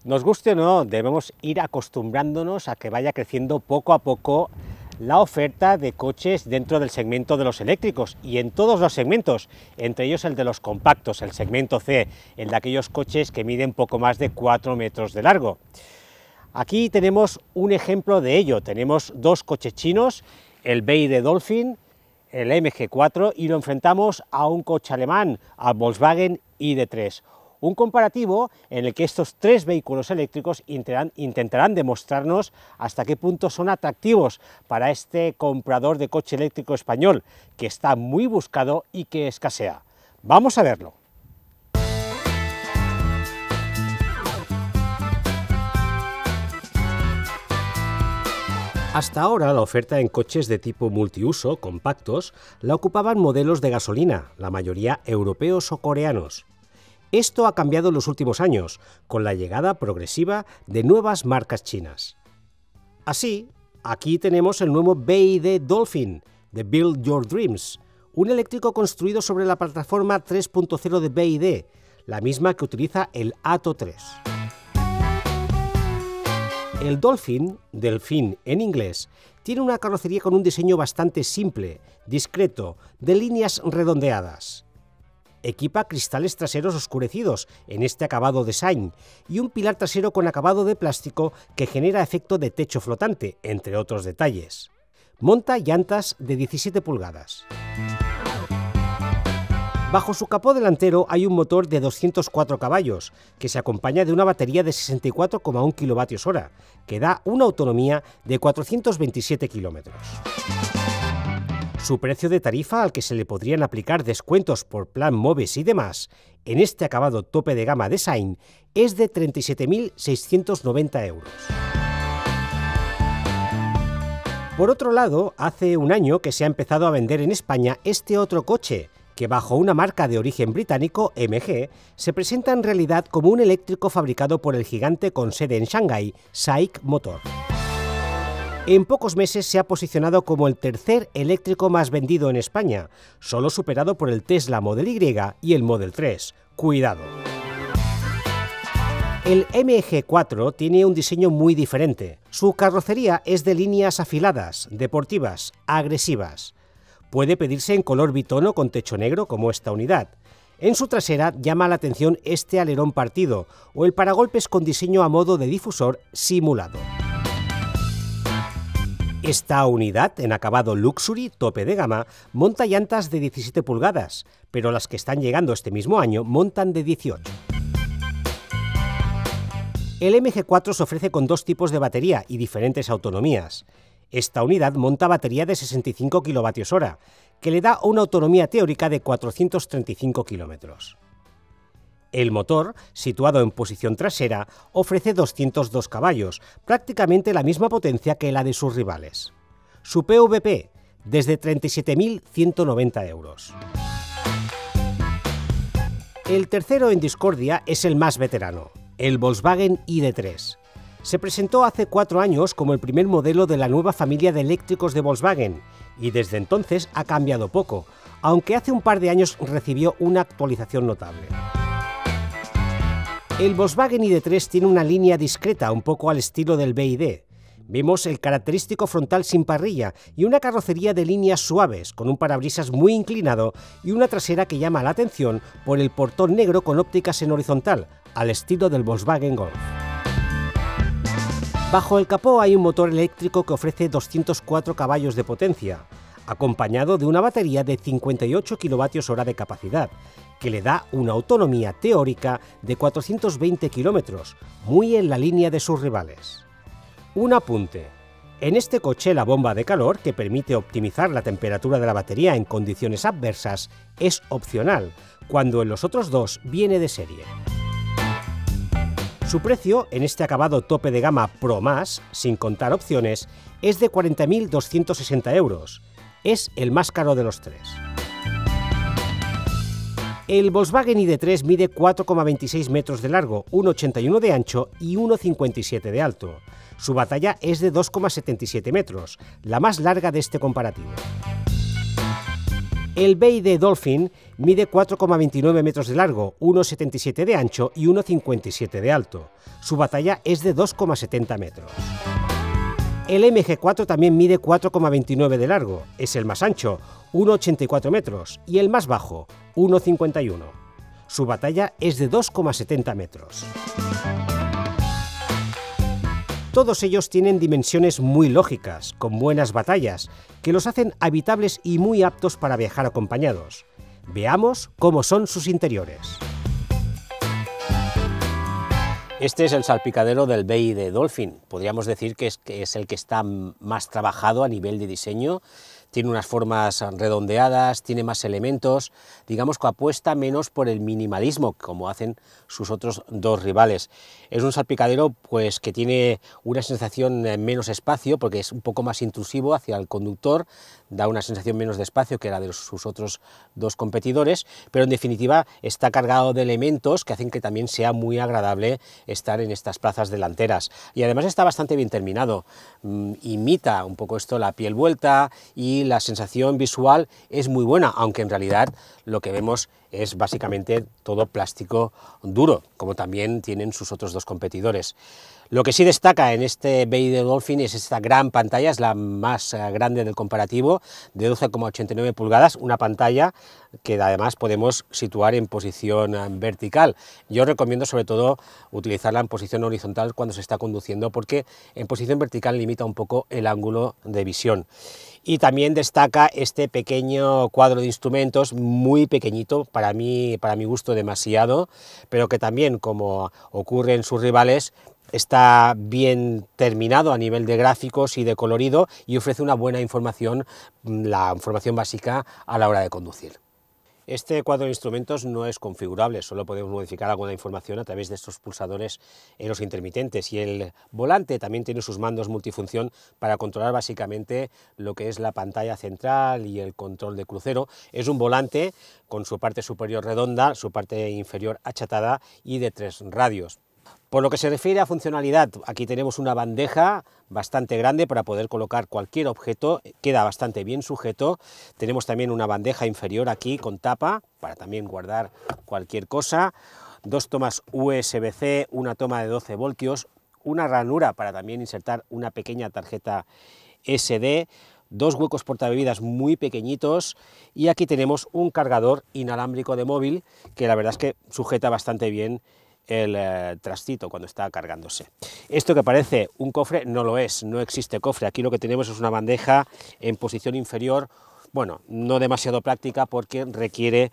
Nos guste o no, debemos ir acostumbrándonos a que vaya creciendo poco a poco la oferta de coches dentro del segmento de los eléctricos y en todos los segmentos, entre ellos el de los compactos, el segmento C, el de aquellos coches que miden poco más de 4 metros de largo. Aquí tenemos un ejemplo de ello, tenemos dos coches chinos, el BYD Dolphin, el MG4, y lo enfrentamos a un coche alemán, al Volkswagen ID.3. Un comparativo en el que estos tres vehículos eléctricos intentarán demostrarnos hasta qué punto son atractivos para este comprador de coche eléctrico español, que está muy buscado y que escasea. Vamos a verlo. Hasta ahora la oferta en coches de tipo multiuso, compactos, la ocupaban modelos de gasolina, la mayoría europeos o coreanos. Esto ha cambiado en los últimos años, con la llegada progresiva de nuevas marcas chinas. Así, aquí tenemos el nuevo BYD Dolphin, de Build Your Dreams, un eléctrico construido sobre la plataforma 3.0 de BYD, la misma que utiliza el Atto 3. El Dolphin, Delfín en inglés, tiene una carrocería con un diseño bastante simple, discreto, de líneas redondeadas. Equipa cristales traseros oscurecidos en este acabado design y un pilar trasero con acabado de plástico que genera efecto de techo flotante, entre otros detalles. Monta llantas de 17 pulgadas. Bajo su capó delantero hay un motor de 204 caballos, que se acompaña de una batería de 64,1 kWh, que da una autonomía de 427 kilómetros. Su precio de tarifa, al que se le podrían aplicar descuentos por plan MOVES y demás, en este acabado tope de gama Design, es de 37.690 euros. Por otro lado, hace un año que se ha empezado a vender en España este otro coche, que bajo una marca de origen británico, MG, se presenta en realidad como un eléctrico fabricado por el gigante con sede en Shanghái, SAIC Motor. En pocos meses se ha posicionado como el tercer eléctrico más vendido en España, solo superado por el Tesla Model Y y el Model 3. ¡Cuidado! El MG4 tiene un diseño muy diferente. Su carrocería es de líneas afiladas, deportivas, agresivas. Puede pedirse en color bitono con techo negro como esta unidad. En su trasera llama la atención este alerón partido o el paragolpes con diseño a modo de difusor simulado. Esta unidad, en acabado Luxury, tope de gama, monta llantas de 17 pulgadas, pero las que están llegando este mismo año montan de 18. El MG4 se ofrece con dos tipos de batería y diferentes autonomías. Esta unidad monta batería de 65 kWh, que le da una autonomía teórica de 435 kilómetros. El motor, situado en posición trasera, ofrece 202 caballos, prácticamente la misma potencia que la de sus rivales. Su PVP, desde 37.190 euros. El tercero en discordia es el más veterano, el Volkswagen ID.3. Se presentó hace 4 años como el primer modelo de la nueva familia de eléctricos de Volkswagen y desde entonces ha cambiado poco, aunque hace un par de años recibió una actualización notable. El Volkswagen ID.3 tiene una línea discreta, un poco al estilo del BYD. Vemos el característico frontal sin parrilla y una carrocería de líneas suaves, con un parabrisas muy inclinado y una trasera que llama la atención por el portón negro con ópticas en horizontal, al estilo del Volkswagen Golf. Bajo el capó hay un motor eléctrico que ofrece 204 caballos de potencia, acompañado de una batería de 58 kWh de capacidad, que le da una autonomía teórica de 420 kilómetros, muy en la línea de sus rivales. Un apunte: en este coche la bomba de calor, que permite optimizar la temperatura de la batería en condiciones adversas, es opcional, cuando en los otros dos viene de serie. Su precio, en este acabado tope de gama Pro+, sin contar opciones, es de 40.260 euros. Es el más caro de los tres. El Volkswagen ID.3 mide 4,26 metros de largo, 1,81 de ancho y 1,57 de alto. Su batalla es de 2,77 metros, la más larga de este comparativo. El BYD Dolphin mide 4,29 metros de largo, 1,77 de ancho y 1,57 de alto. Su batalla es de 2,70 metros. El MG4 también mide 4,29 de largo, es el más ancho, 1,84 metros, y el más bajo, 1,51. Su batalla es de 2,70 metros. Todos ellos tienen dimensiones muy lógicas, con buenas batallas, que los hacen habitables y muy aptos para viajar acompañados. Veamos cómo son sus interiores. Este es el salpicadero del BYD Dolphin. Podríamos decir que es el que está más trabajado a nivel de diseño. Tiene unas formas redondeadas, tiene más elementos, digamos que apuesta menos por el minimalismo, como hacen sus otros dos rivales. Es un salpicadero pues, que tiene una sensación menos espacio, porque es un poco más intrusivo hacia el conductor, da una sensación menos de espacio que la de sus otros dos competidores, pero en definitiva está cargado de elementos que hacen que también sea muy agradable estar en estas plazas delanteras. Y además está bastante bien terminado, imita un poco esto la piel vuelta y la sensación visual es muy buena, aunque en realidad lo que vemos es básicamente todo plástico duro, como también tienen sus otros dos competidores. Lo que sí destaca en este BYD Dolphin es esta gran pantalla, es la más grande del comparativo, de 12,89 pulgadas, una pantalla que además podemos situar en posición vertical. Yo recomiendo sobre todo utilizarla en posición horizontal cuando se está conduciendo, porque en posición vertical limita un poco el ángulo de visión. Y también destaca este pequeño cuadro de instrumentos, muy pequeñito, para mi gusto demasiado, pero que también, como ocurre en sus rivales, está bien terminado a nivel de gráficos y de colorido y ofrece una buena información, la información básica a la hora de conducir. Este cuadro de instrumentos no es configurable, solo podemos modificar alguna información a través de estos pulsadores en los intermitentes, y el volante también tiene sus mandos multifunción para controlar básicamente lo que es la pantalla central y el control de crucero. Es un volante con su parte superior redonda, su parte inferior achatada y de 3 radios. Por lo que se refiere a funcionalidad, aquí tenemos una bandeja bastante grande para poder colocar cualquier objeto, queda bastante bien sujeto. Tenemos también una bandeja inferior aquí con tapa para también guardar cualquier cosa, 2 tomas USB-C, una toma de 12 voltios, una ranura para también insertar una pequeña tarjeta SD, 2 huecos portabebidas muy pequeñitos, y aquí tenemos un cargador inalámbrico de móvil que la verdad es que sujeta bastante bien el trastito cuando está cargándose. Esto que parece un cofre no lo es, no existe cofre. Aquí lo que tenemos es una bandeja en posición inferior, bueno, no demasiado práctica porque requiere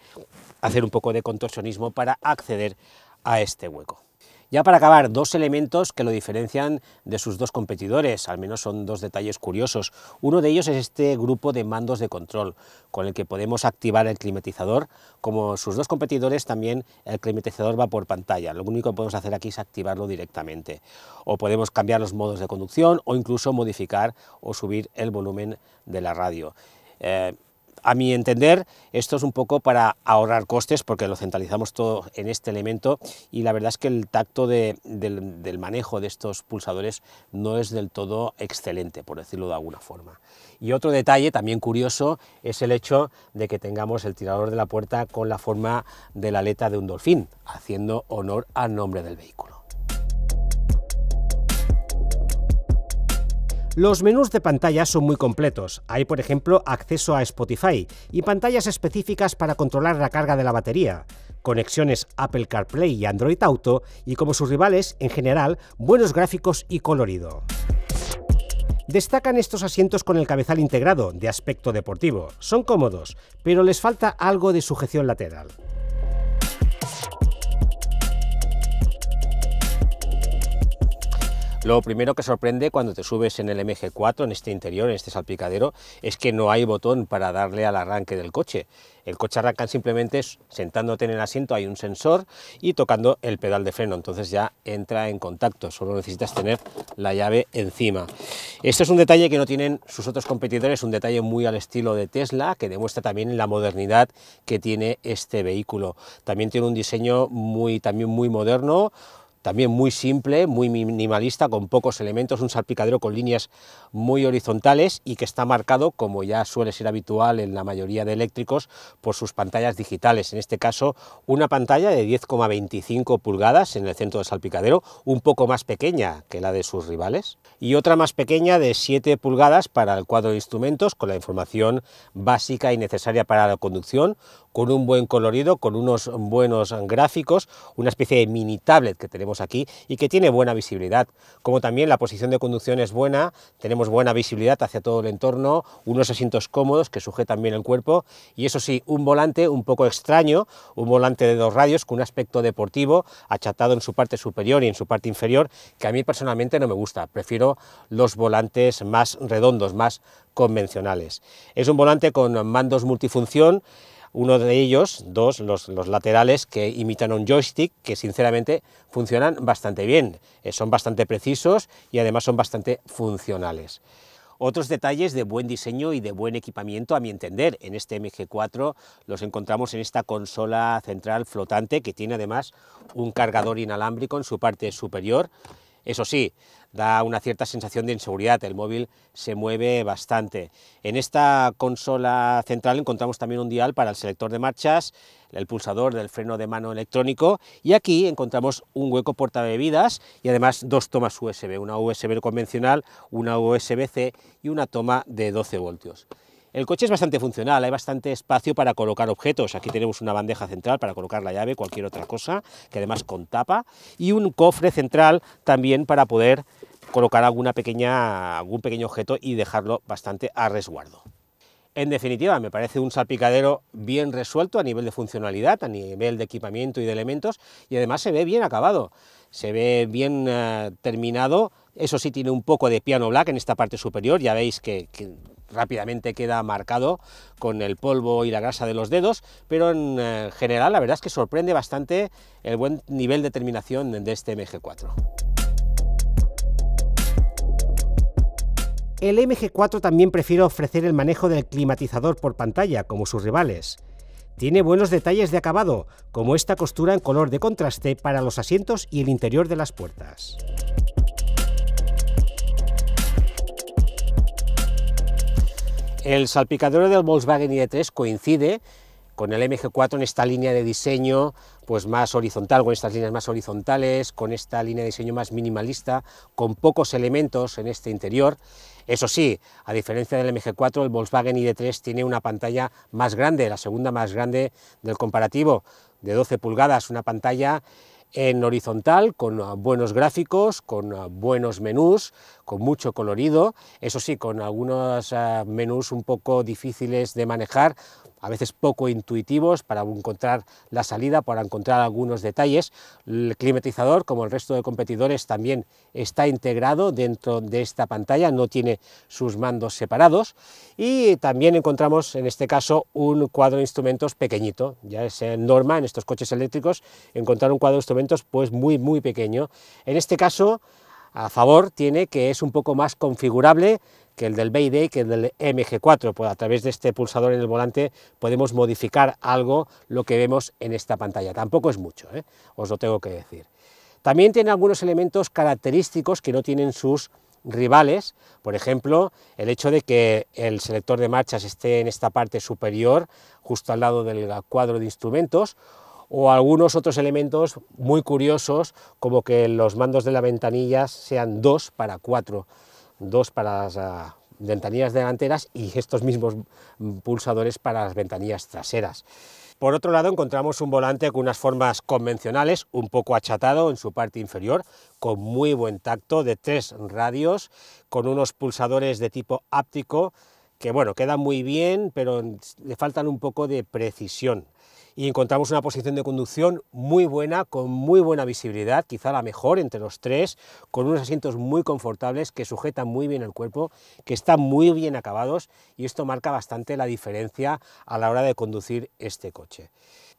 hacer un poco de contorsionismo para acceder a este hueco. Ya para acabar, 2 elementos que lo diferencian de sus dos competidores, al menos son 2 detalles curiosos. Uno de ellos es este grupo de mandos de control, con el que podemos activar el climatizador. Como sus dos competidores, también el climatizador va por pantalla, lo único que podemos hacer aquí es activarlo directamente. O podemos cambiar los modos de conducción o incluso modificar o subir el volumen de la radio. A mi entender, esto es un poco para ahorrar costes, porque lo centralizamos todo en este elemento, y la verdad es que el tacto del manejo de estos pulsadores no es del todo excelente, por decirlo de alguna forma. Y otro detalle también curioso es el hecho de que tengamos el tirador de la puerta con la forma de la aleta de un delfín, haciendo honor al nombre del vehículo. Los menús de pantalla son muy completos. Hay, por ejemplo, acceso a Spotify y pantallas específicas para controlar la carga de la batería, conexiones Apple CarPlay y Android Auto, y como sus rivales, en general, buenos gráficos y colorido. Destacan estos asientos con el cabezal integrado, de aspecto deportivo. Son cómodos, pero les falta algo de sujeción lateral. Lo primero que sorprende cuando te subes en el MG4, en este interior, en este salpicadero, es que no hay botón para darle al arranque del coche. El coche arranca simplemente sentándote en el asiento, hay un sensor, y tocando el pedal de freno, entonces ya entra en contacto, solo necesitas tener la llave encima. Esto es un detalle que no tienen sus otros competidores, un detalle muy al estilo de Tesla, que demuestra también la modernidad que tiene este vehículo. También tiene un diseño también muy moderno, también muy simple, muy minimalista, con pocos elementos, un salpicadero con líneas muy horizontales y que está marcado, como ya suele ser habitual en la mayoría de eléctricos, por sus pantallas digitales. En este caso, una pantalla de 10,25 pulgadas en el centro del salpicadero, un poco más pequeña que la de sus rivales, y otra más pequeña de 7 pulgadas para el cuadro de instrumentos, con la información básica y necesaria para la conducción, con un buen colorido, con unos buenos gráficos, una especie de mini tablet que tenemos aquí y que tiene buena visibilidad. Como también la posición de conducción es buena, tenemos buena visibilidad hacia todo el entorno, unos asientos cómodos que sujetan bien el cuerpo y eso sí, un volante un poco extraño, un volante de 2 radios con un aspecto deportivo, achatado en su parte superior y en su parte inferior, que a mí personalmente no me gusta, prefiero los volantes más redondos, más convencionales. Es un volante con mandos multifunción, uno de ellos, los laterales, que imitan un joystick, que sinceramente funcionan bastante bien, son bastante precisos y además son bastante funcionales. Otros detalles de buen diseño y de buen equipamiento, a mi entender, en este MG4 los encontramos en esta consola central flotante, que tiene además un cargador inalámbrico en su parte superior. Eso sí, da una cierta sensación de inseguridad, el móvil se mueve bastante. En esta consola central encontramos también un dial para el selector de marchas, el pulsador del freno de mano electrónico y aquí encontramos un hueco portabebidas y además 2 tomas USB, una USB convencional, una USB-C y una toma de 12 voltios. El coche es bastante funcional, hay bastante espacio para colocar objetos. Aquí tenemos una bandeja central para colocar la llave, cualquier otra cosa, que además con tapa, y un cofre central también para poder colocar algún pequeño objeto y dejarlo bastante a resguardo. En definitiva, me parece un salpicadero bien resuelto a nivel de funcionalidad, a nivel de equipamiento y de elementos, y además se ve bien acabado, se ve bien terminado. Eso sí, tiene un poco de piano black en esta parte superior, ya veis que rápidamente queda marcado con el polvo y la grasa de los dedos, pero en general la verdad es que sorprende bastante el buen nivel de terminación de este MG4. El MG4 también prefiere ofrecer el manejo del climatizador por pantalla, como sus rivales. Tiene buenos detalles de acabado, como esta costura en color de contraste para los asientos y el interior de las puertas. El salpicadero del Volkswagen ID.3 coincide con el MG4 en esta línea de diseño pues más horizontal, con estas líneas más horizontales, con esta línea de diseño más minimalista, con pocos elementos en este interior. Eso sí, a diferencia del MG4, el Volkswagen ID.3 tiene una pantalla más grande, la segunda más grande del comparativo, de 12 pulgadas, una pantalla en horizontal, con buenos gráficos, con buenos menús, con mucho colorido, eso sí, con algunos menús un poco difíciles de manejar, a veces poco intuitivos para encontrar la salida, para encontrar algunos detalles. El climatizador, como el resto de competidores, también está integrado dentro de esta pantalla, no tiene sus mandos separados, y también encontramos en este caso un cuadro de instrumentos pequeñito. Ya es norma en estos coches eléctricos encontrar un cuadro de instrumentos pues muy pequeño. En este caso, a favor tiene que es un poco más configurable que el del BYD y que el del MG4, pues a través de este pulsador en el volante podemos modificar algo lo que vemos en esta pantalla, tampoco es mucho, os lo tengo que decir. También tiene algunos elementos característicos que no tienen sus rivales, por ejemplo, el hecho de que el selector de marchas esté en esta parte superior, justo al lado del cuadro de instrumentos, o algunos otros elementos muy curiosos, como que los mandos de las ventanillas sean 2 para 4, 2 para las ventanillas delanteras y estos mismos pulsadores para las ventanillas traseras. Por otro lado, encontramos un volante con unas formas convencionales, un poco achatado en su parte inferior, con muy buen tacto, de 3 radios, con unos pulsadores de tipo áptico, que bueno, quedan muy bien, pero le faltan un poco de precisión. Y encontramos una posición de conducción muy buena, con muy buena visibilidad, quizá la mejor entre los 3, con unos asientos muy confortables que sujetan muy bien el cuerpo, que están muy bien acabados, y esto marca bastante la diferencia a la hora de conducir este coche.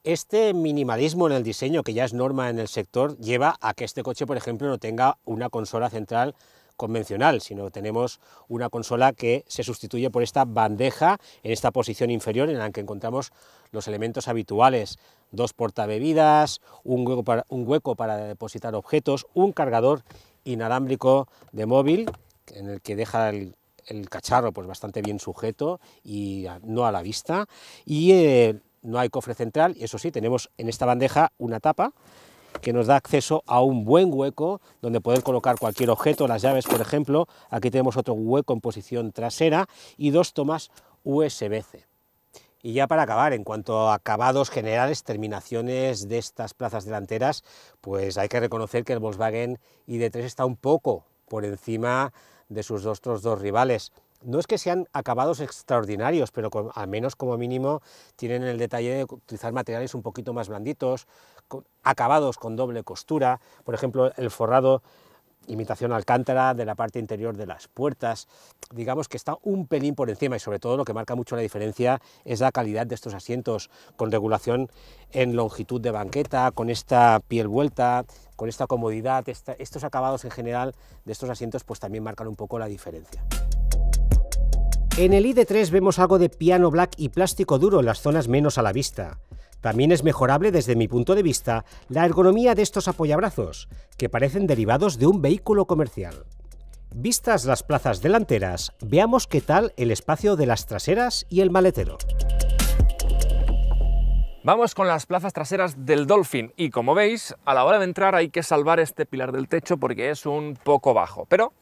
Este minimalismo en el diseño, que ya es norma en el sector, lleva a que este coche, por ejemplo, no tenga una consola central convencional, sino tenemos una consola que se sustituye por esta bandeja en esta posición inferior en la que encontramos los elementos habituales 2 portabebidas, un hueco para depositar objetos, un cargador inalámbrico de móvil en el que deja el cacharro pues bastante bien sujeto y no a la vista, y no hay cofre central, y eso sí, tenemos en esta bandeja una tapa que nos da acceso a un buen hueco donde poder colocar cualquier objeto, las llaves por ejemplo. Aquí tenemos otro hueco en posición trasera y 2 tomas USB-C. Y ya para acabar, en cuanto a acabados generales, terminaciones de estas plazas delanteras, pues hay que reconocer que el Volkswagen ID.3 está un poco por encima de sus otros dos rivales. No es que sean acabados extraordinarios, pero al menos como mínimo tienen el detalle de utilizar materiales un poquito más blanditos, acabados con doble costura, por ejemplo el forrado imitación alcántara de la parte interior de las puertas. Digamos que está un pelín por encima, y sobre todo lo que marca mucho la diferencia es la calidad de estos asientos, con regulación en longitud de banqueta, con esta piel vuelta, con esta comodidad. Estos acabados en general de estos asientos pues también marcan un poco la diferencia. En el ID.3 vemos algo de piano black y plástico duro en las zonas menos a la vista. También es mejorable desde mi punto de vista la ergonomía de estos apoyabrazos, que parecen derivados de un vehículo comercial. Vistas las plazas delanteras, veamos qué tal el espacio de las traseras y el maletero. Vamos con las plazas traseras del Dolphin y, como veis, a la hora de entrar hay que salvar este pilar del techo porque es un poco bajo, pero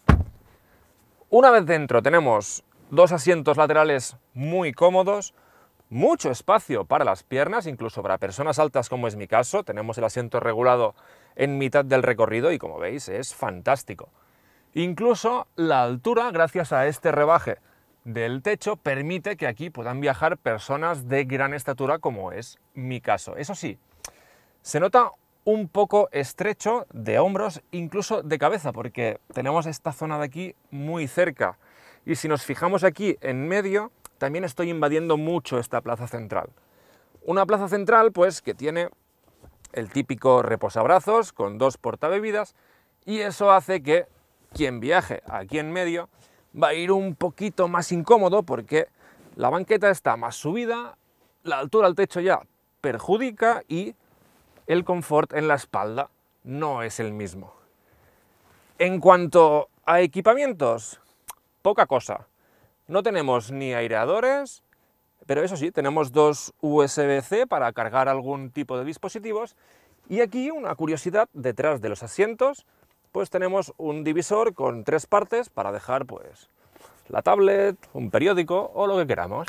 una vez dentro tenemos 2 asientos laterales muy cómodos, mucho espacio para las piernas, incluso para personas altas como es mi caso. Tenemos el asiento regulado en mitad del recorrido y, como veis, es fantástico. Incluso la altura, gracias a este rebaje del techo, permite que aquí puedan viajar personas de gran estatura como es mi caso. Eso sí, se nota un poco estrecho de hombros, incluso de cabeza, porque tenemos esta zona de aquí muy cerca. Y si nos fijamos aquí en medio, también estoy invadiendo mucho esta plaza central. Una plaza central pues que tiene el típico reposabrazos con 2 portabebidas, y eso hace que quien viaje aquí en medio va a ir un poquito más incómodo porque la banqueta está más subida, la altura al techo ya perjudica y el confort en la espalda no es el mismo. En cuanto a equipamientos, poca cosa. No tenemos ni aireadores, pero eso sí, tenemos 2 USB-C para cargar algún tipo de dispositivos. Y aquí una curiosidad, detrás de los asientos, pues tenemos un divisor con 3 partes para dejar pues la tablet, un periódico o lo que queramos.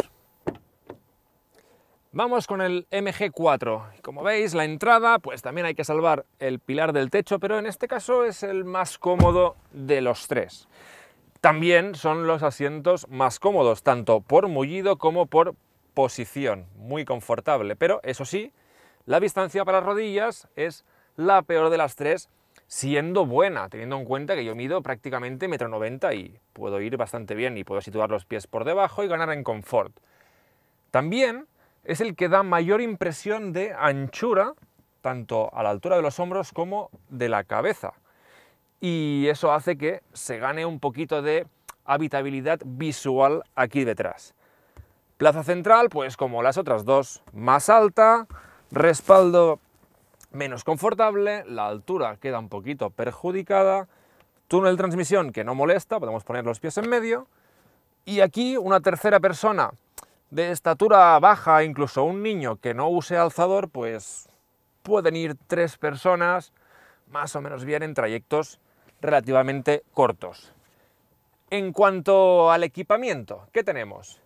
Vamos con el MG4. Como veis, la entrada, pues también hay que salvar el pilar del techo, pero en este caso es el más cómodo de los 3. También son los asientos más cómodos, tanto por mullido como por posición, muy confortable, pero eso sí, la distancia para las rodillas es la peor de las 3, siendo buena, teniendo en cuenta que yo mido prácticamente 1,90 m y puedo ir bastante bien y puedo situar los pies por debajo y ganar en confort. También es el que da mayor impresión de anchura, tanto a la altura de los hombros como de la cabeza. Y eso hace que se gane un poquito de habitabilidad visual aquí detrás. Plaza central, pues como las otras 2, más alta, respaldo menos confortable, la altura queda un poquito perjudicada, túnel de transmisión que no molesta, podemos poner los pies en medio, y aquí una tercera persona de estatura baja, incluso un niño que no use alzador, pues pueden ir 3 personas más o menos bien en trayectos relativamente cortos. En cuanto al equipamiento, ¿qué tenemos?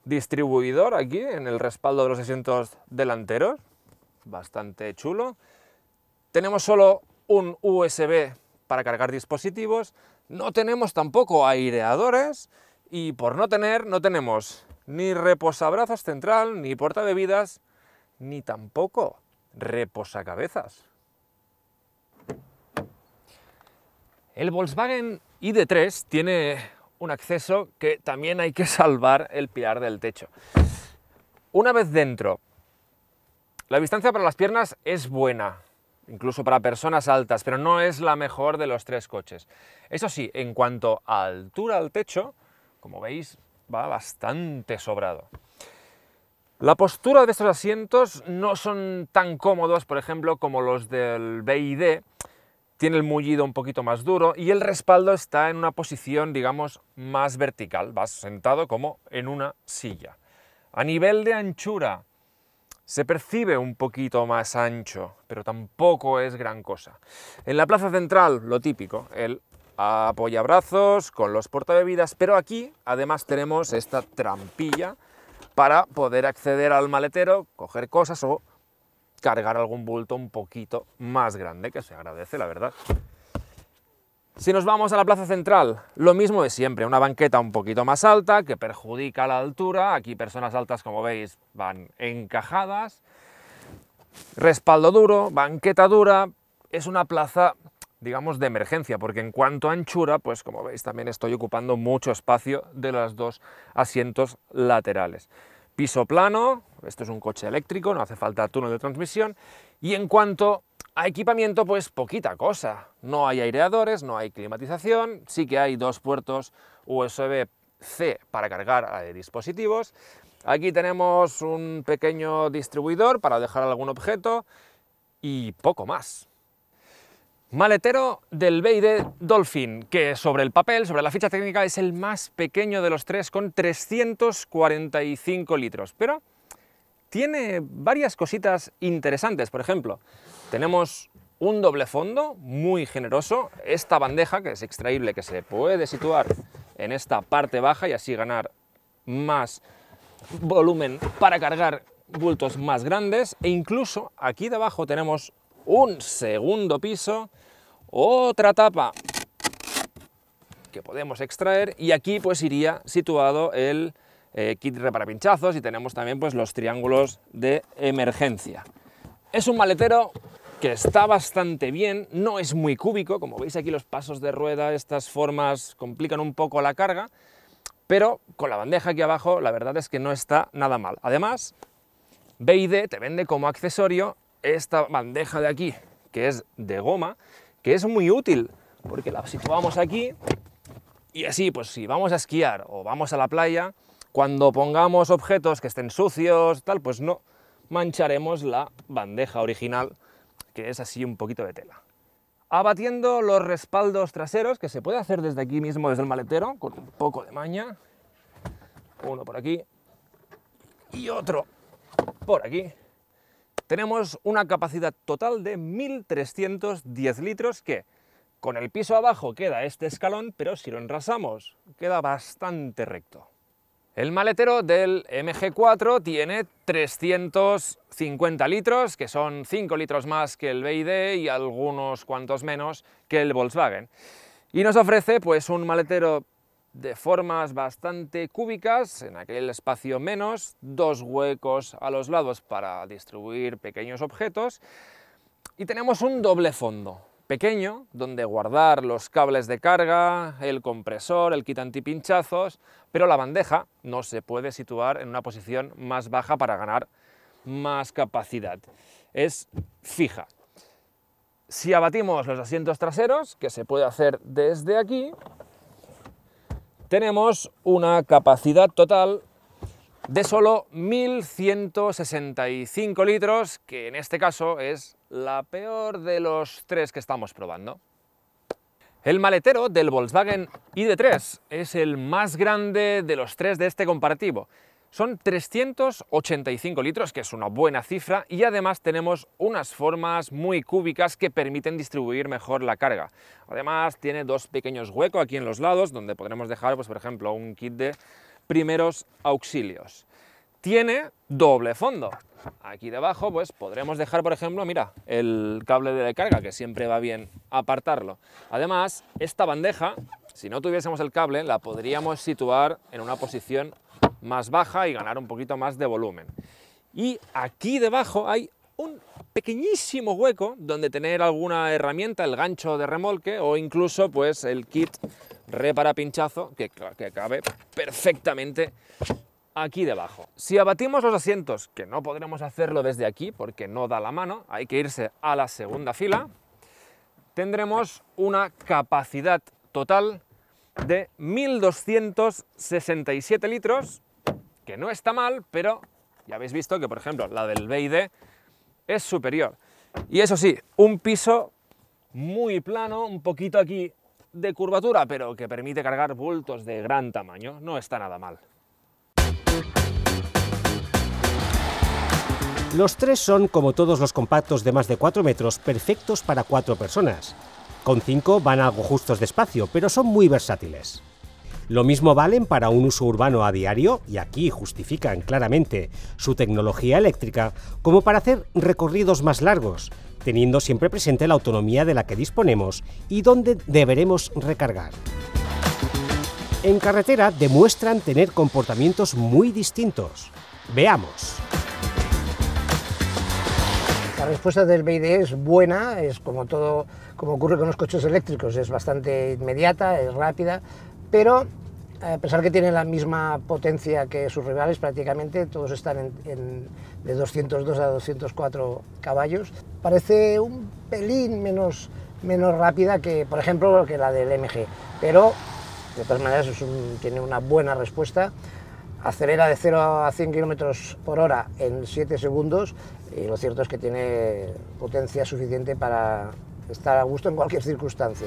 Distribuidor aquí en el respaldo de los asientos delanteros, bastante chulo. Tenemos solo un USB para cargar dispositivos, no tenemos tampoco aireadores y por no tenemos ni reposabrazos central, ni portabebidas, ni tampoco reposacabezas. El Volkswagen ID.3 tiene un acceso que también hay que salvar el pilar del techo. Una vez dentro, la distancia para las piernas es buena, incluso para personas altas, pero no es la mejor de los 3 coches. Eso sí, en cuanto a altura al techo, como veis, va bastante sobrado. La postura de estos asientos no son tan cómodos, por ejemplo, como los del BYD. Tiene el mullido un poquito más duro y el respaldo está en una posición, digamos, más vertical. Vas sentado como en una silla. A nivel de anchura, se percibe un poquito más ancho, pero tampoco es gran cosa. En la plaza central, lo típico, el apoyabrazos con los portabebidas, pero aquí además tenemos esta trampilla para poder acceder al maletero, coger cosas o cargar algún bulto un poquito más grande, que se agradece, la verdad. Si nos vamos a la plaza central, lo mismo de siempre, una banqueta un poquito más alta que perjudica la altura. Aquí personas altas, como veis, van encajadas. Respaldo duro, banqueta dura. Es una plaza, digamos, de emergencia, porque en cuanto a anchura, pues como veis también estoy ocupando mucho espacio de los dos asientos laterales. Piso plano, esto es un coche eléctrico, no hace falta túnel de transmisión, y en cuanto a equipamiento, pues poquita cosa. No hay aireadores, no hay climatización, sí que hay dos puertos USB-C para cargar dispositivos. Aquí tenemos un pequeño distribuidor para dejar algún objeto y poco más. Maletero del BYD Dolphin, que sobre el papel, sobre la ficha técnica, es el más pequeño de los tres, con 345 litros, pero tiene varias cositas interesantes. Por ejemplo, tenemos un doble fondo muy generoso, esta bandeja que es extraíble, que se puede situar en esta parte baja y así ganar más volumen para cargar bultos más grandes, e incluso aquí debajo tenemos un segundo piso, otra tapa que podemos extraer, y aquí pues iría situado el kit reparapinchazos, y tenemos también pues los triángulos de emergencia. Es un maletero que está bastante bien, no es muy cúbico, como veis aquí los pasos de rueda, estas formas complican un poco la carga, pero con la bandeja aquí abajo la verdad es que no está nada mal. Además, BYD te vende como accesorio esta bandeja de aquí, que es de goma, que es muy útil, porque la situamos aquí y así, pues si vamos a esquiar o vamos a la playa, cuando pongamos objetos que estén sucios, tal, pues no mancharemos la bandeja original, que es así un poquito de tela. Abatiendo los respaldos traseros, que se puede hacer desde aquí mismo, desde el maletero, con un poco de maña. Uno por aquí y otro por aquí. Tenemos una capacidad total de 1.310 litros, que con el piso abajo queda este escalón, pero si lo enrasamos queda bastante recto. El maletero del MG4 tiene 350 litros, que son 5 litros más que el BYD y algunos cuantos menos que el Volkswagen. Y nos ofrece pues un maletero de formas bastante cúbicas, en aquel espacio menos, dos huecos a los lados para distribuir pequeños objetos, y tenemos un doble fondo pequeño donde guardar los cables de carga, el compresor, el kit antipinchazos, pero la bandeja no se puede situar en una posición más baja para ganar más capacidad, es fija. Si abatimos los asientos traseros, que se puede hacer desde aquí, tenemos una capacidad total de solo 1.165 litros, que en este caso es la peor de los tres que estamos probando. El maletero del Volkswagen ID.3 es el más grande de los tres de este comparativo. Son 385 litros, que es una buena cifra, y además tenemos unas formas muy cúbicas que permiten distribuir mejor la carga. Además tiene dos pequeños huecos aquí en los lados donde podremos dejar, pues, por ejemplo, un kit de primeros auxilios. Tiene doble fondo. Aquí debajo pues podremos dejar, por ejemplo, mira, el cable de carga, que siempre va bien apartarlo. Además, esta bandeja, si no tuviésemos el cable, la podríamos situar en una posición más baja y ganar un poquito más de volumen. Y aquí debajo hay un pequeñísimo hueco donde tener alguna herramienta, el gancho de remolque o incluso pues el kit reparapinchazo que cabe perfectamente aquí debajo. Si abatimos los asientos, que no podremos hacerlo desde aquí porque no da la mano, hay que irse a la segunda fila, tendremos una capacidad total de 1.267 litros, que no está mal, pero Ya habéis visto que, por ejemplo, la del BYD es superior. Y eso sí, un piso muy plano, un poquito aquí de curvatura, pero que permite cargar bultos de gran tamaño. No está nada mal. Los tres son, como todos los compactos de más de 4 metros, perfectos para 4 personas. Con 5 van algo justos de espacio, pero son muy versátiles. Lo mismo valen para un uso urbano a diario, y aquí justifican claramente su tecnología eléctrica, como para hacer recorridos más largos, teniendo siempre presente la autonomía de la que disponemos y dónde deberemos recargar. En carretera demuestran tener comportamientos muy distintos. Veamos. La respuesta del BYD es buena, es como ocurre con los coches eléctricos, es bastante inmediata, es rápida, pero a pesar que tiene la misma potencia que sus rivales, prácticamente todos están de 202 a 204 caballos, parece un pelín menos rápida que, por ejemplo, que la del MG, pero de todas maneras tiene una buena respuesta. Acelera de 0 a 100 km por hora en 7 segundos y lo cierto es que tiene potencia suficiente para estar a gusto en cualquier circunstancia.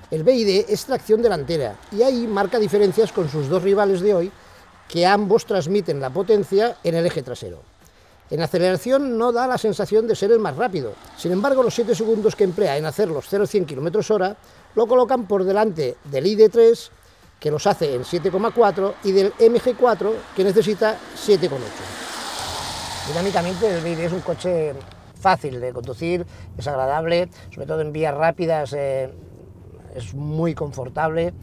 El BYD es tracción delantera y ahí marca diferencias con sus dos rivales de hoy, que ambos transmiten la potencia en el eje trasero. En aceleración no da la sensación de ser el más rápido, sin embargo los 7 segundos que emplea en hacer los 0-100 km/h lo colocan por delante del ID3, que los hace en 7,4, y del MG4, que necesita 7,8. Dinámicamente el BYD es un coche fácil de conducir, es agradable, sobre todo en vías rápidas es muy confortable,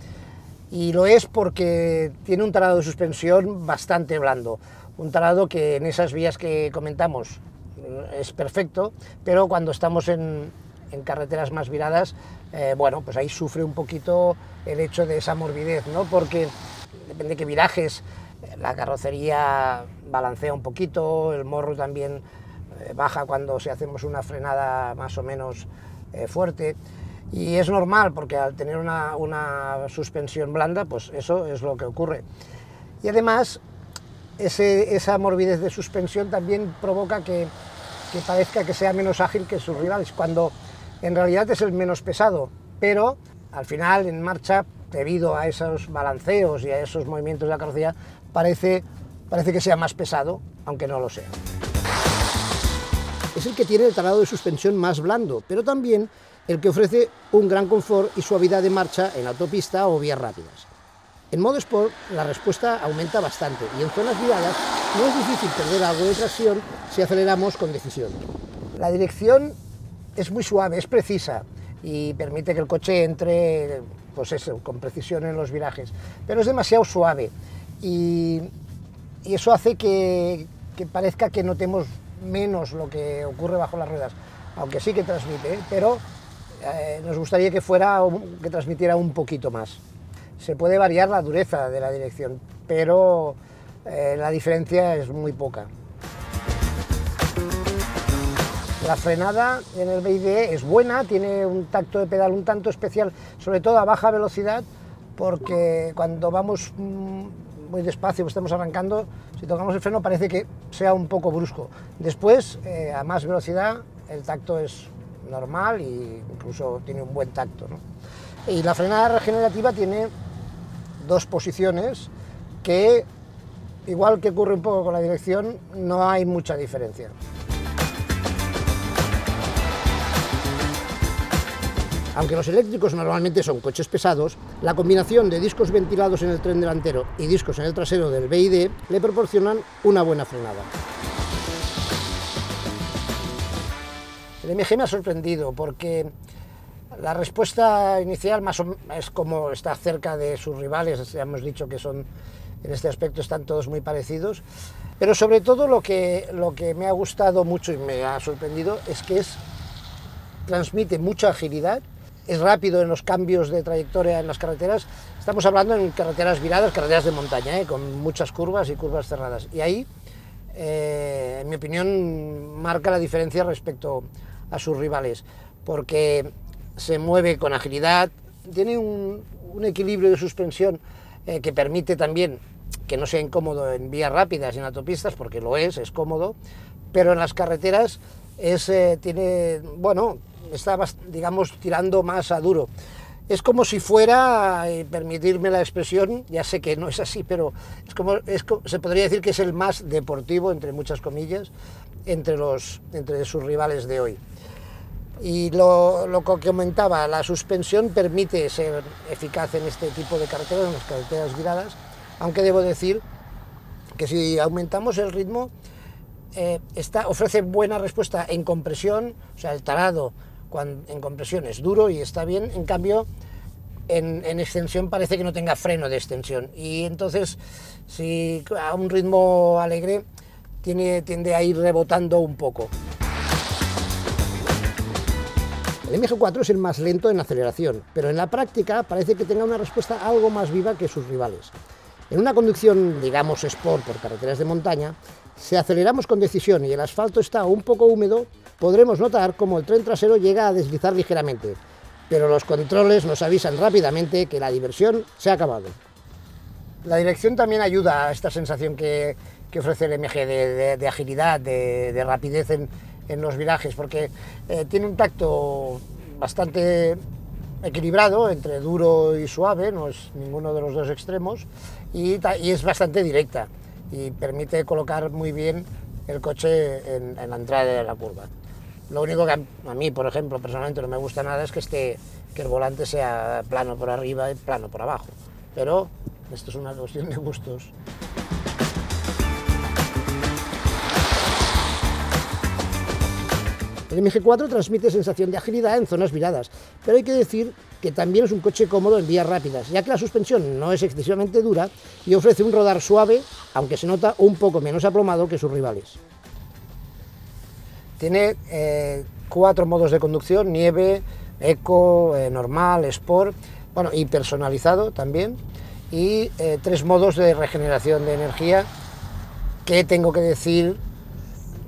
y lo es porque tiene un talado de suspensión bastante blando, un talado que en esas vías que comentamos es perfecto, pero cuando estamos en carreteras más viradas, bueno, pues ahí sufre un poquito el hecho de esa morbidez, ¿no? Porque depende de qué virajes, la carrocería balancea un poquito, el morro también baja cuando hacemos una frenada más o menos fuerte, y es normal porque al tener una suspensión blanda, pues eso es lo que ocurre. Y además, esa morbidez de suspensión también provoca que parezca que sea menos ágil que sus rivales, cuando en realidad es el menos pesado, pero al final en marcha, debido a esos balanceos y a esos movimientos de la carrocería, parece que sea más pesado, aunque no lo sea. Es el que tiene el talado de suspensión más blando, pero también el que ofrece un gran confort y suavidad de marcha en autopista o vías rápidas. En modo Sport la respuesta aumenta bastante y en zonas viradas no es difícil perder algo de tracción si aceleramos con decisión. La dirección es muy suave, es precisa y permite que el coche entre, pues eso, con precisión en los virajes, pero es demasiado suave y eso hace que parezca que notemos menos lo que ocurre bajo las ruedas, aunque sí que transmite, pero nos gustaría que transmitiera un poquito más. Se puede variar la dureza de la dirección, pero la diferencia es muy poca. La frenada en el BYD es buena, tiene un tacto de pedal un tanto especial, sobre todo a baja velocidad, porque cuando vamos muy despacio, estamos arrancando, si tocamos el freno parece que sea un poco brusco. Después, a más velocidad, el tacto es normal e incluso tiene un buen tacto, ¿no? Y la frenada regenerativa tiene dos posiciones que, igual que ocurre un poco con la dirección, no hay mucha diferencia. Aunque los eléctricos normalmente son coches pesados, la combinación de discos ventilados en el tren delantero y discos en el trasero del BYD le proporcionan una buena frenada. El MG me ha sorprendido porque la respuesta inicial es como está cerca de sus rivales, ya hemos dicho que son, en este aspecto están todos muy parecidos, pero sobre todo lo que me ha gustado mucho y me ha sorprendido es que transmite mucha agilidad, es rápido en los cambios de trayectoria en las carreteras. Estamos hablando en carreteras viradas, carreteras de montaña, con muchas curvas y curvas cerradas, y ahí, en mi opinión, marca la diferencia respecto a sus rivales, porque se mueve con agilidad, tiene un equilibrio de suspensión que permite también que no sea incómodo en vías rápidas y en autopistas, porque lo es cómodo, pero en las carreteras está, digamos, tirando más a duro. Es como si fuera, permitirme la expresión, ya sé que no es así, pero se podría decir que es el más deportivo, entre muchas comillas, entre sus rivales de hoy. Y lo que comentaba, la suspensión permite ser eficaz en este tipo de carreteras, en las carreteras viradas, aunque debo decir que si aumentamos el ritmo, ofrece buena respuesta en compresión, o sea, el tarado en compresión es duro y está bien, en cambio en extensión parece que no tenga freno de extensión, y entonces si a un ritmo alegre tiende a ir rebotando un poco. El MG4 es el más lento en aceleración, pero en la práctica parece que tenga una respuesta algo más viva que sus rivales. En una conducción, digamos, sport por carreteras de montaña, si aceleramos con decisión y el asfalto está un poco húmedo, podremos notar cómo el tren trasero llega a deslizar ligeramente, pero los controles nos avisan rápidamente que la diversión se ha acabado. La dirección también ayuda a esta sensación que ofrece el MG de agilidad, de rapidez en los virajes, porque tiene un tacto bastante equilibrado entre duro y suave, no es ninguno de los dos extremos, y es bastante directa y permite colocar muy bien el coche en la entrada de la curva. Lo único que a mí, por ejemplo, personalmente no me gusta nada es que el volante sea plano por arriba y plano por abajo, pero esto es una cuestión de gustos. El MG4 transmite sensación de agilidad en zonas viradas, pero hay que decir que también es un coche cómodo en vías rápidas, ya que la suspensión no es excesivamente dura y ofrece un rodar suave, aunque se nota un poco menos aplomado que sus rivales. Tiene 4 modos de conducción: nieve, eco, normal, sport, bueno, y personalizado también, y 3 modos de regeneración de energía que, tengo que decir,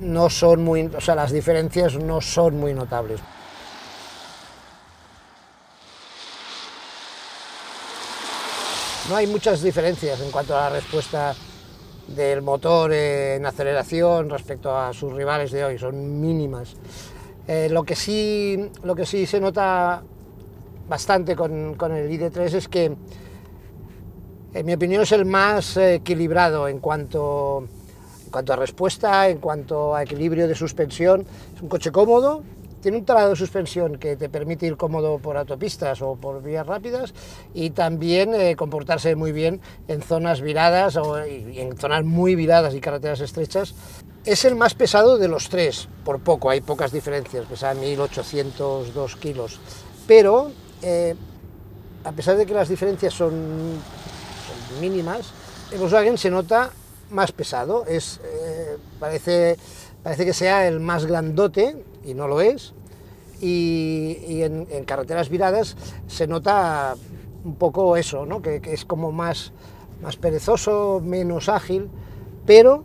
no son muy, o sea, las diferencias no son muy notables. No hay muchas diferencias en cuanto a la respuesta del motor en aceleración respecto a sus rivales de hoy, son mínimas. Lo que sí se nota bastante con el ID3 es que, en mi opinión, es el más equilibrado en cuanto a respuesta, en cuanto a equilibrio de suspensión. Es un coche cómodo, tiene un tarado de suspensión que te permite ir cómodo por autopistas o por vías rápidas, y también comportarse muy bien en zonas viradas y en zonas muy viradas y carreteras estrechas. Es el más pesado de los 3, por poco, hay pocas diferencias, pesa 1802 kilos, pero a pesar de que las diferencias son mínimas, el Volkswagen se nota más pesado, parece que sea el más grandote, y no lo es, y en carreteras viradas se nota un poco eso, ¿no? que es como más perezoso, menos ágil, pero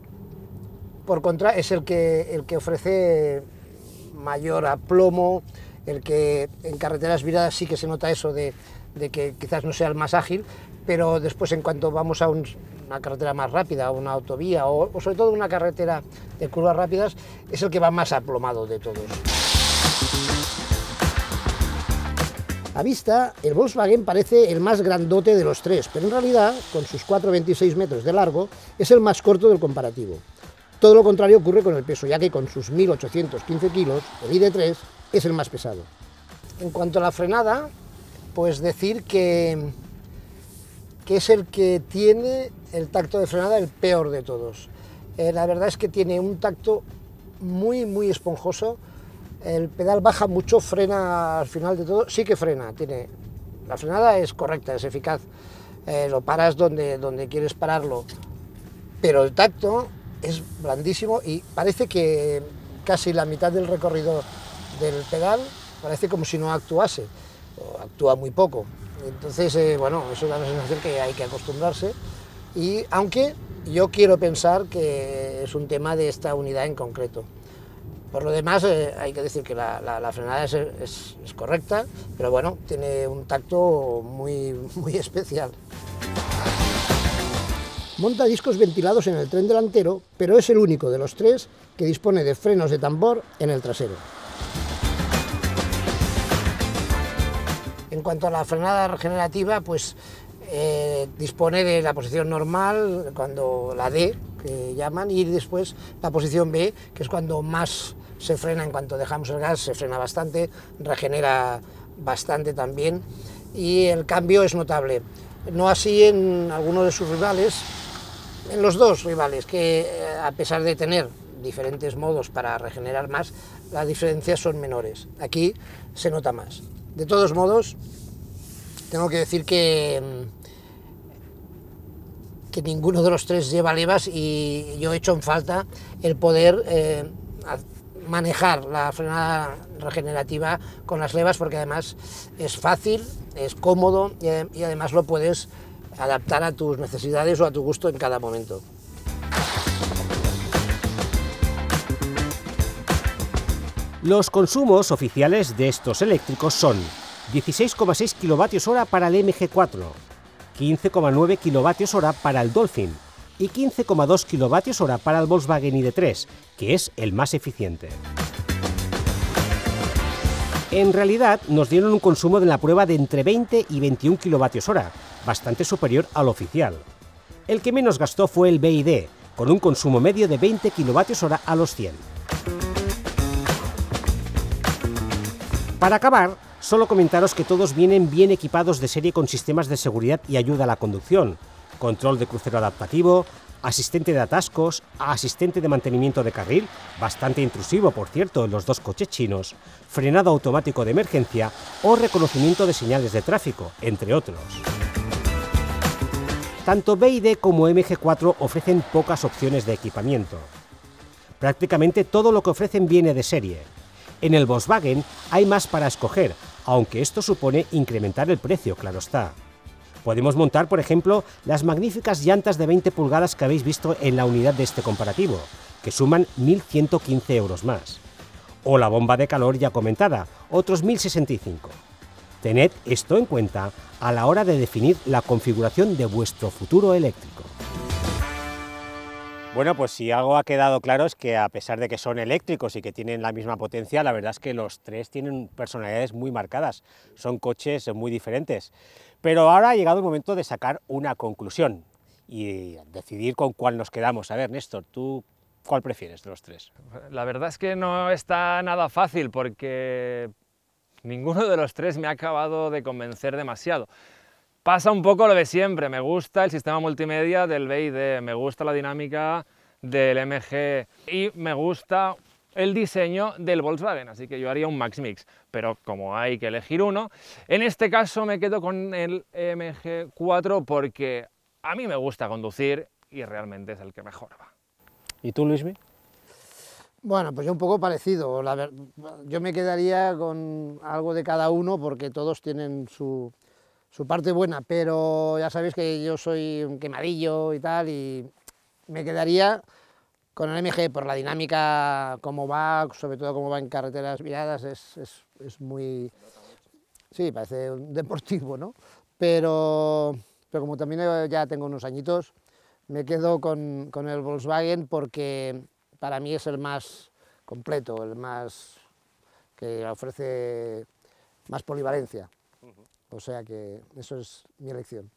por contra es el que ofrece mayor aplomo, el que en carreteras viradas sí que se nota eso de que quizás no sea el más ágil, pero después, en cuanto vamos a una carretera más rápida, una autovía o sobre todo una carretera de curvas rápidas, es el que va más aplomado de todos. A vista, el Volkswagen parece el más grandote de los 3, pero en realidad, con sus 4,26 metros de largo, es el más corto del comparativo. Todo lo contrario ocurre con el peso, ya que con sus 1.815 kilos, el ID3 es el más pesado. En cuanto a la frenada, pues decir que es el que tiene el tacto de frenada el peor de todos. La verdad es que tiene un tacto muy esponjoso, el pedal baja mucho, frena al final de todo, sí que frena, la frenada es correcta, es eficaz, lo paras donde quieres pararlo, pero el tacto es blandísimo y parece que casi la mitad del recorrido del pedal parece como si no actuase, o actúa muy poco. Entonces, bueno, eso da una sensación que hay que acostumbrarse, y aunque yo quiero pensar que es un tema de esta unidad en concreto. Por lo demás, hay que decir que la frenada es correcta, pero bueno, tiene un tacto muy especial. Monta discos ventilados en el tren delantero, pero es el único de los tres que dispone de frenos de tambor en el trasero. En cuanto a la frenada regenerativa, pues dispone de la posición normal, cuando la D, que llaman, y después la posición B, que es cuando más se frena. En cuanto dejamos el gas, se frena bastante, regenera bastante también, y el cambio es notable. No así en algunos de sus rivales, en los dos rivales, que a pesar de tener diferentes modos para regenerar más, las diferencias son menores. Aquí se nota más. De todos modos, tengo que decir que ninguno de los tres lleva levas, y yo he hecho en falta el poder manejar la frenada regenerativa con las levas, porque además es fácil, es cómodo, y además lo puedes adaptar a tus necesidades o a tu gusto en cada momento. Los consumos oficiales de estos eléctricos son 16,6 kWh para el MG4, 15,9 kWh para el Dolphin y 15,2 kWh para el Volkswagen ID.3, que es el más eficiente. En realidad nos dieron un consumo de la prueba de entre 20 y 21 kWh, bastante superior al oficial. El que menos gastó fue el BYD, con un consumo medio de 20 kWh a los 100. Para acabar, solo comentaros que todos vienen bien equipados de serie con sistemas de seguridad y ayuda a la conducción, control de crucero adaptativo, asistente de atascos, asistente de mantenimiento de carril, bastante intrusivo por cierto en los dos coches chinos, frenado automático de emergencia o reconocimiento de señales de tráfico, entre otros. Tanto BYD como MG4 ofrecen pocas opciones de equipamiento. Prácticamente todo lo que ofrecen viene de serie. En el Volkswagen hay más para escoger, aunque esto supone incrementar el precio, claro está. Podemos montar, por ejemplo, las magníficas llantas de 20 pulgadas que habéis visto en la unidad de este comparativo, que suman 1.115 euros más. O la bomba de calor ya comentada, otros 1.065. Tened esto en cuenta a la hora de definir la configuración de vuestro futuro eléctrico. Bueno, pues si algo ha quedado claro es que a pesar de que son eléctricos y que tienen la misma potencia, la verdad es que los tres tienen personalidades muy marcadas, son coches muy diferentes. Pero ahora ha llegado el momento de sacar una conclusión y decidir con cuál nos quedamos. A ver, Néstor, ¿tú cuál prefieres de los tres? La verdad es que no está nada fácil, porque ninguno de los tres me ha acabado de convencer demasiado. Pasa un poco lo de siempre, me gusta el sistema multimedia del BYD, me gusta la dinámica del MG y me gusta el diseño del Volkswagen, así que yo haría un Max Mix, pero como hay que elegir uno, en este caso me quedo con el MG4 porque a mí me gusta conducir y realmente es el que mejor va. ¿Y tú, Luismi? Bueno, pues yo un poco parecido. Yo me quedaría con algo de cada uno porque todos tienen su parte buena, pero ya sabéis que yo soy un quemadillo y tal, y me quedaría con el MG por la dinámica, cómo va, sobre todo cómo va en carreteras viradas, es muy... Sí, parece un deportivo, ¿no? Pero como también ya tengo unos añitos, me quedo con el Volkswagen porque para mí es el más completo, el más que ofrece más polivalencia. O sea que eso es mi elección.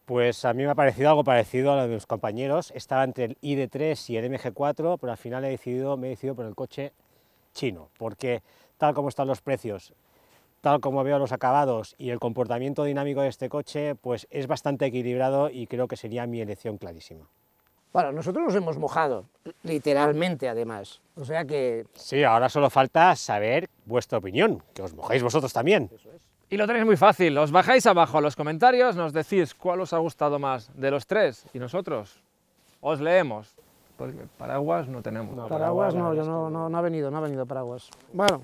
Pues a mí me ha parecido algo parecido a lo de mis compañeros. Estaba entre el ID.3 y el MG4, pero al final me he decidido por el coche chino, porque tal como están los precios, tal como veo los acabados y el comportamiento dinámico de este coche, pues es bastante equilibrado y creo que sería mi elección clarísima. Bueno, nosotros nos hemos mojado, literalmente además, o sea que... Sí, ahora solo falta saber vuestra opinión, que os mojéis vosotros también. Eso es. Y lo tenéis muy fácil, os bajáis abajo a los comentarios, nos decís cuál os ha gustado más de los tres y nosotros os leemos, porque paraguas no tenemos. No, paraguas no, no ha venido paraguas. Bueno.